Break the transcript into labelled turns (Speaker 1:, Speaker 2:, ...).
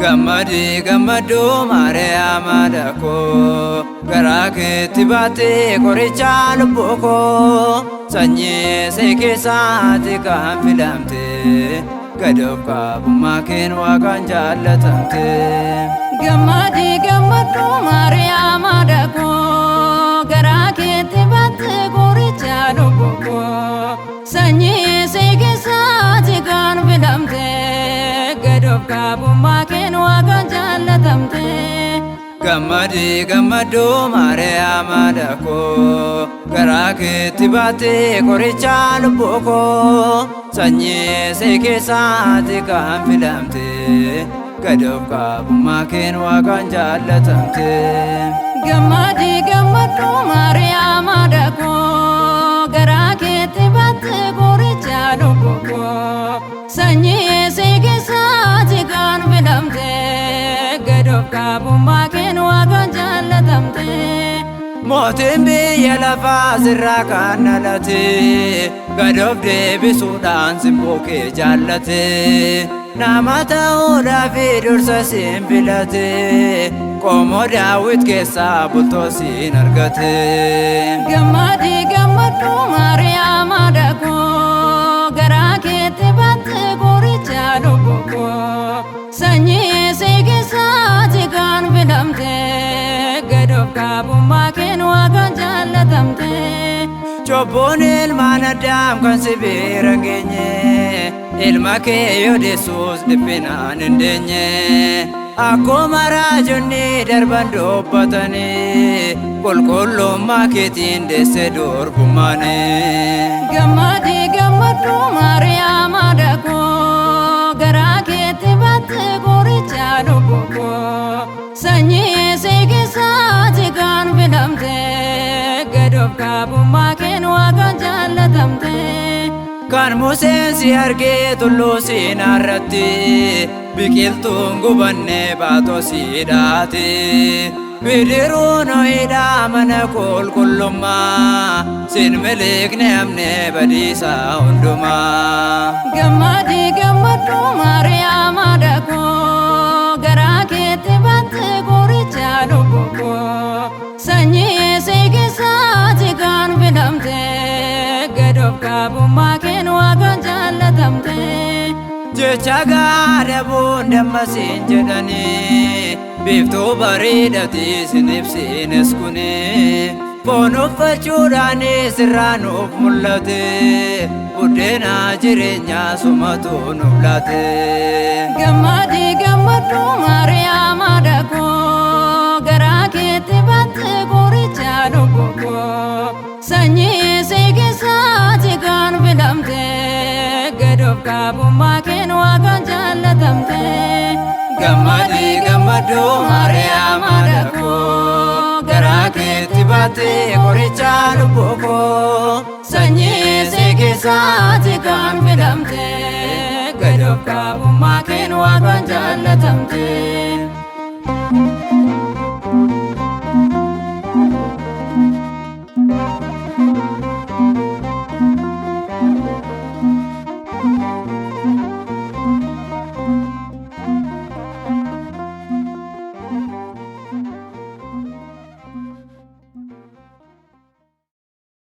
Speaker 1: Gammadi gammadu Maariyaama dako garaa keetti baatee qoricha lubbuu koo sanyii see keessaati kan filamte gadoof qabummaa keen Waaqaan jaallatamte.
Speaker 2: Gammadi gammadu Maariyaama dako garaa keetti baatee qoricha lubbuu koo sanyii see keessaati kan filamte gadoof qabummaa keen Waaqaan jaallatamte.
Speaker 1: Gammadi gammadu Maariyaama dako garaa keetti baatee qoricha lubbuu koo sanyii see keessaati kan filamte gadoof qabummaa keen Waaqaan jaallatamte.
Speaker 2: Gammadi gammadu Maariyaama dako garaa keetti baatee qoricha lubbuu koo sanyii see keessaati kan filamte gadoof qabummaa keen Waaqaan jaallatamte.
Speaker 1: Mootiin biyya lafaa sirraa kan dhalate gadoof deebisuudhaan simboo kee jaallate nama ta'uudhaaf dursa siin filate qomoo Daawit keessaa bultoo siin argate.
Speaker 2: Gammadi gammadu Maariyaama dako garaa keetti baatee qoricha lubbuu koo sanyii see keessaati kan filamte gadoof qabummaa keen Waaqaan jaallatamte.
Speaker 1: Cubbuun ilmaan Addaam kan si bira geenye ilma kee yoo deessuus dhiphinaan hin deenye akkuma raajonni darban dubbatanii qulqullummaa keetiin deesse durbummaane.
Speaker 2: Gammadi gammadu Maariyaama dako garaa keetti baatee qoricha lubbuu koo sanyii see keessaati kan filamte gadoof qabummaa keen Waaqaan jaallatamte.
Speaker 1: Kan Museen si argee tulluu Siinaa irratti biqiltuun gubannee baatoo si dhaate bidiruu Nohiidhaa mana qulqullummaa siin miliqne amnee badiisaa hundumaa.
Speaker 2: Gammadi gammadu Maariyaama dako garaa keetti baatee qoricha lubbuu koo sanyii see keessaati kan filamte gadoof qabummaa keen Waaqaan jaallatamte.
Speaker 1: Jecha gaadabuun dammasiin jedhanii biiftuu bareedati sin ibsines kuni foon uffachuudhaan sirraa nuuf mul'ate buddeena jireenyaa sumatu nuuf laate.
Speaker 2: Gammadi gammadu Maariyaama dako garaa keetti baatee qoricha lubbuu koo sanyii see keessaati kan filamte gadoof qabummaa keen Waaqaan jaallatamte.
Speaker 1: Gammadi gammadu Maariyaama dako garaa keetti baatee qoricha lubbuu koo sanyii see keessaati kan filamte gadoof qabummaa keen Waaqaan jaallatamte.